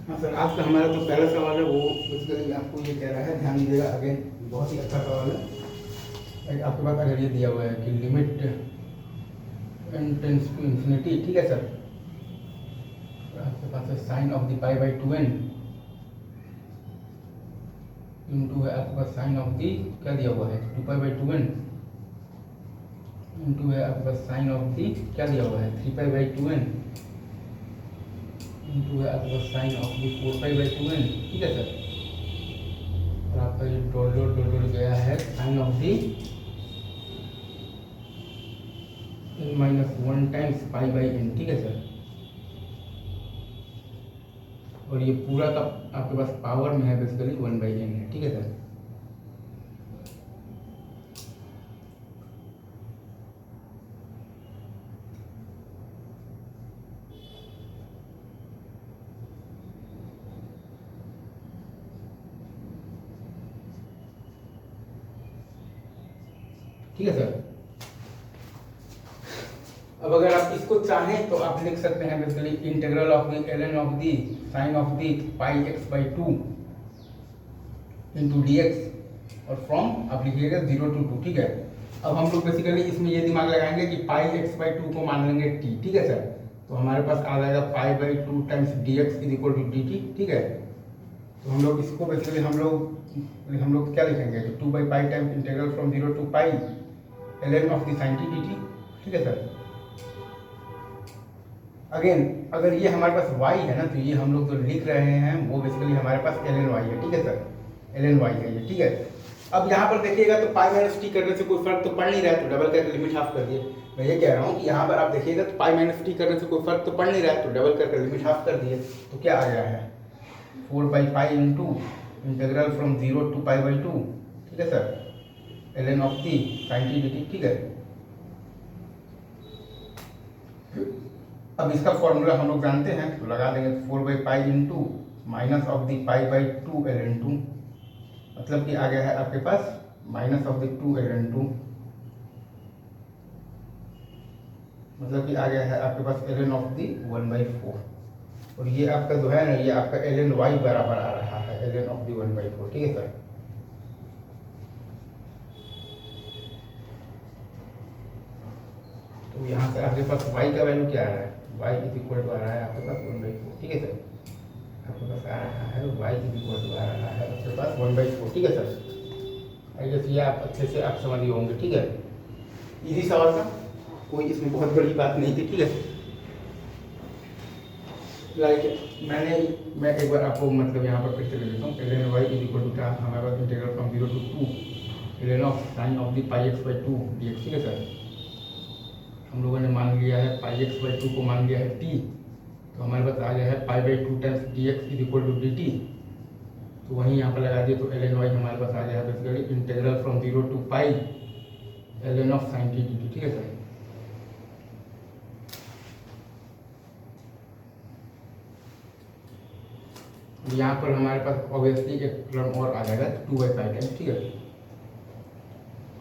हाँ सर, आज का हमारा जो पहला सवाल है वो बेसिकली आपको ये कह रहा है, ध्यान दीजिएगा। अगेन बहुत ही अच्छा सवाल है। एक आपके पास अगर ये दिया हुआ है कि limit n tends to infinity, ठीक है सर, तो आपके पास है sine of the pi by 2n into है आपके पास साइन ऑफ दी क्या दिया हुआ है 2 पाई बाई 2n इंटू है आपके पास साइन ऑफ दी क्या दिया हुआ है 3 पाई बाई 2n इंटू है आपके पास sine of the 4 pi by 2n, ठीक है सर। और आपका ये डॉट डॉट डॉट डॉट गया है sine of the n minus 1 times pi by n, ठीक है सर। और ये पूरा का आपके पास पावर में है बेसिकली 1 बाई n है, ठीक है सर। ठीक है सर। अब अगर आप इसको चाहें तो आप लिख सकते हैं basically integral of the ln of the sine of the pi x by 2 into d x, और फ्रॉम आप लिखिएगा 0 to 2, ठीक है। अब हम लोग बेसिकली इसमें ये दिमाग लगाएंगे कि पाई x बाई 2 को मान लेंगे t, ठीक है सर। तो हमारे पास आ जाएगा pi by 2 times d x is equal to d t, ठीक है। तो हम लोग इसको बेसिकली हम लोग क्या लिखेंगे, तो 2 by pi times integral from 0 to pi ln of the sine t d t, ठीक है सर। अगेन अगर ये हमारे पास y है ना, तो ये हम लोग जो लिख रहे हैं वो बेसिकली हमारे पास ln y है, ठीक है सर। ln y है ये, ठीक है। अब यहाँ पर देखिएगा तो पाई माइनस टी करने से कोई फर्क तो पड़ नहीं रहा है, तो डबल करके लिमिट हाफ कर दिए। मैं ये कह रहा हूँ कि यहाँ पर आप देखिएगा तो पाई माइनस टी करने से कोई फर्क तो पड़ नहीं रहा है, तो डबल करके लिमिट हाफ कर दिए। तो क्या आ गया है 4 by pi into integral from 0 to pi by 2, ठीक है sir, ln of t sine t d t, ठीक है। अब इसका फॉर्मूला हम लोग जानते हैं, तो लगा देंगे 4 by pi into minus of the pi by 2 ln 2, मतलब कि आ गया है आपके पास माइनस ऑफ दी 2 ln 2, मतलब कि आ गया है आपके पास ln ऑफ दी 1 बाई 4। और ये आपका जो है ना, ये आपका ln y बराबर आ रहा है ln ऑफ दी 1 बाई 4, ठीक है सर। तो यहाँ से आपके पास y का वैल्यू क्या आ रहा है, y इज इक्वल टू आ रहा है आपके पास 1 बाई 4, ठीक है सर। आपके पास आ रहा है y इज इक्वल टू आ रहा है आपके पास 1 बाई 4, ठीक है सर। आई गेस ये आप अच्छे से आप समझ गए होंगे, ठीक है। इजी सवाल था, कोई इसमें बहुत बड़ी बात नहीं थी, ठीक है। मैं एक बार आपको मतलब यहाँ पर फिर से ले लेता हूँ। ln y is equal to क्या हमारे पास integral from 0 to 2 ln of sine of the pi x by 2 dx, ठीक है सर। हम लोगों ने मान लिया है पाई x बाई 2 को मान लिया है t, तो हमारे पास आ गया है pi by 2 times d x is equal to d t. तो वहीं यहाँ पर लगा दिए, तो ln y हमारे पास आ गया है basically integral from 0 to pi ln of sine t d t, ठीक है सर। यहाँ पर हमारे पास ऑब्वियसली एक टर्म और आ जाएगा 2 बाई पाई टाइम्स, ठीक है,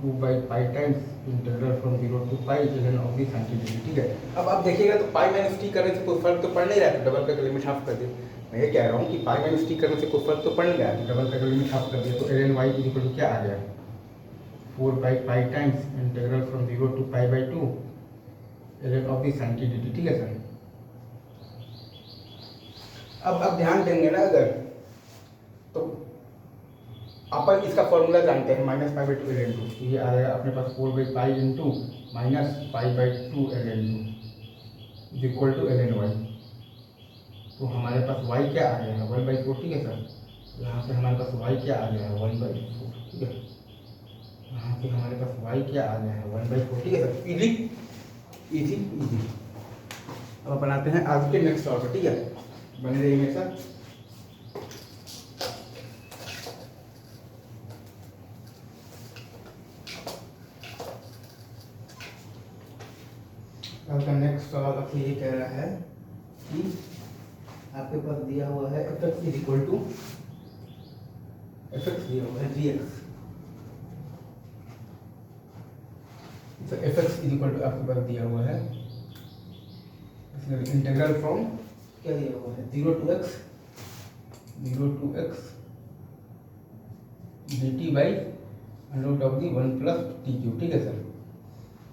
2 by pi times integral from 0 to pi ln of the sine t d t, ठीक है। अब आप देखिएगा तो पाई माइनस टी करने से कोई फर्क तो पड़ नहीं रहा है, तो डबल करके लिमिट हाफ कर दिए। मैं ये कह रहा हूँ कि पाई माइनस टी करने से कोई फर्क तो पड़ नहीं रहा है, तो डबल करके लिमिट हाफ कर दिए। तो ln y is equal to क्या आ गया 4 by pi times integral from 0 to pi by 2 ln of the sine t d t, ठीक है सर। अब आप ध्यान देंगे ना, अगर तो अपन इसका फॉर्मूला जानते हैं माइनस पाई बाई 2 ln 2, तो ये आ जाएगा अपने पास 4 by pi into minus pi by 2 ln 2 is equal to ln y। तो हमारे पास y क्या आ गया है 1 बाई 4, ठीक है सर। यहाँ से हमारे पास y क्या आ गया है 1 बाई 4, ठीक है। यहाँ से हमारे पास y क्या आ गया है 1 बाई 4, ठीक है सर। Easy easy easy. अब अपन आते हैं आज के नेक्स्ट सवाल पर, ठीक है, बने रहिए मेरे साथ। आपका नेक्स्ट सवाल आपसे ये कह रहा है कि आपके पास दिया हुआ है f x is equal to f x दिया हुआ है g x. F x is equal to आपके पास दिया हुआ है इंटीग्रल फ्रॉम क्या दिया हुआ है 0 to x 0 to x dt by under of the 1 plus t cube, ठीक है सर।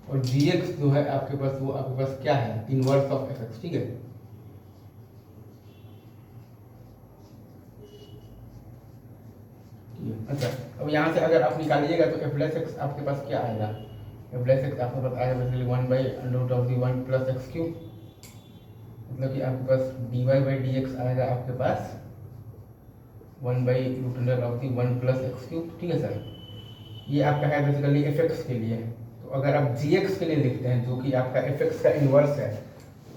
और gx जो है आपके पास, वो आपके पास क्या है, इनवर्स ऑफ fx, ठीक है। अच्छा, अब यहाँ से अगर आप निकालिएगा तो f प्लस एक्स आपके पास क्या आएगा, f प्लस एक्स आपके पास आएगा basically 1 by under of the 1 plus x cube, मतलब कि आपके पास dy बाई डी एक्स आएगा आपके पास 1 by root under of the 1 plus x cube, ठीक है सर। ये आपका है बेसिकली fx के लिए। तो अगर आप gx के लिए लिखते हैं जो कि आपका fx का इन्वर्स है,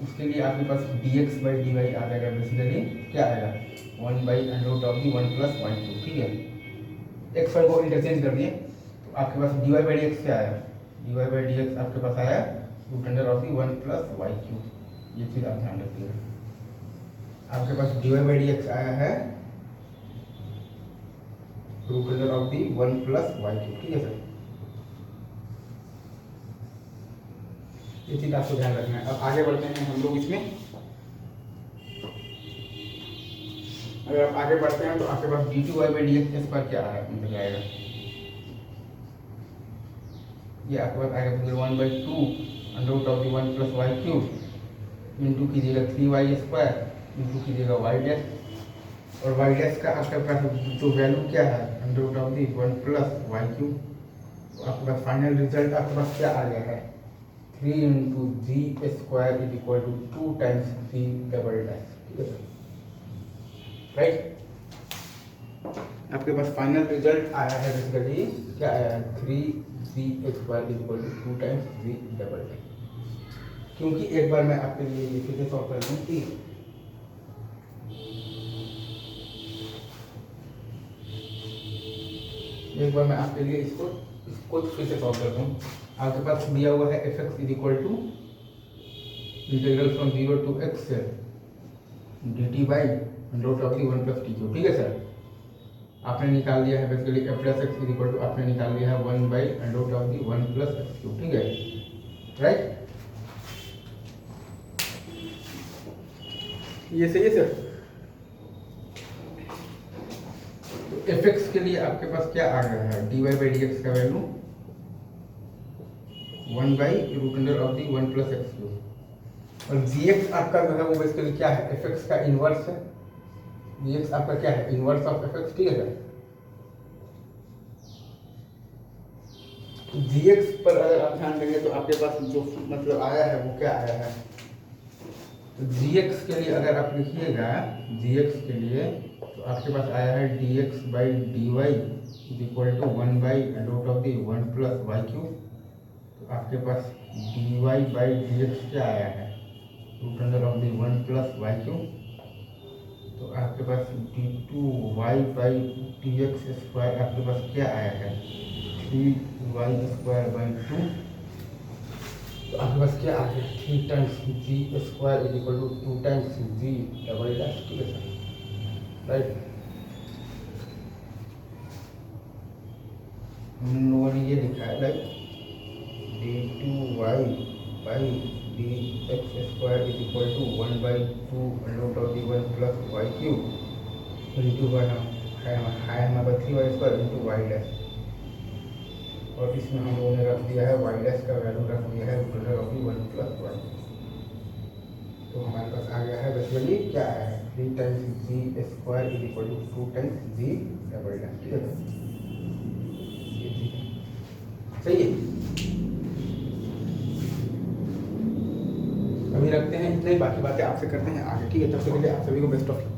उसके लिए आपके पास dx बाई dy आ जाएगा बेसिकली क्या आएगा 1 by under of the 1 plus y cube, ठीक है। एक्स वाई को इंटरचेंज कर दिए तो आपके पास dy बाई डी एक्स क्या आया, dy बाई डी एक्स आपके पास आया root under of the 1 plus y cube. ये चीज़ आप ध्यान रखिएगा, आपके पास dy बाई डी एक्स आया है root under of the 1 plus y cube, ठीक है सर। ये चीज़ आपको ध्यान रखना है। अब आगे बढ़ते हैं हम लोग इसमें। अगर आप आगे बढ़ते हैं तो आपके पास d two y by d x पर क्या मतलब आएगा, ये आपके पास आएगा फिर 1 by 2 under root of the 1 plus y cube into कीजिएगा 3y स्क्वायर इंटू कीजिएगा वाई डैश, और वाई डैश का आपके पास जो वैल्यू क्या है under root of the 1 plus y cube. तो आपके पास फाइनल रिजल्ट आपके पास क्या आ गया है 3 into g square is equal to 2 times g double dash, ठीक है सर, राइट। आपके पास फाइनल रिजल्ट आया है बेसिकली क्या आया है 3g square is equal to 2 times g double dash. क्योंकि एक बार मैं आपके लिए ये फिर से सॉल्व कर दूँ कि एक बार मैं आपके लिए इसको फिर से सॉल्व करता हूँ। आपके पास दिया हुआ है f x is equal to integral from 0 to x d t by root of the 1 plus t cube, ठीक है सर। आपने निकाल दिया है basically f plus x is equal to आपने निकाल दिया है 1 by root of the 1 plus x cube, ठीक है, राइट। ये सही है सर। एफ एक्स के लिए आपके पास क्या आ गया है d y by d x का value 1 by root under of the 1 plus x cube, और जी एक्स आपका जो है वो बेसिकली क्या है एफ एक्स का इनवर्स है। जी एक्स आपका क्या है इनवर्स ऑफ एफ एक्स, ठीक है सर। जी एक्स पर अगर आप ध्यान देंगे तो आपके पास जो मतलब आया है वो क्या आया है, तो जी एक्स के लिए अगर आप लिखिएगा जी एक्स के लिए तो आपके पास आया है d x by d y is equal to 1 by root of the 1 plus y cube. तो आपके पास d y by d x क्या आया है root under of the 1 plus y cube. तो आपके पास d two y by d x square आपके पास क्या आया है 3y स्क्वायर बाई 2। तो आपके पास क्या आ गया 3 times g square is equal to 2 times g double dash, ठीक है सर, राइट। हम लोगों ने ये लिखा है like d two y by d x square is equal to 1 by 2 root of the 1 plus y cube into y है हमारे पास 3y square into y dash, और इसमें हम लोगों ने रख दिया है वाई डैश का वैल्यू रख दिया है root under of the 1 plus y. तो हमारे पास आ गया है बेसिकली क्या आया है 3 times g square is equal to 2 times g double dash, ठीक है सही है। अभी रखते हैं इतने, बाकी बातें आपसे करते हैं आगे, ठीक है। तब तक के लिए आप सभी को बेस्ट ऑफ लक।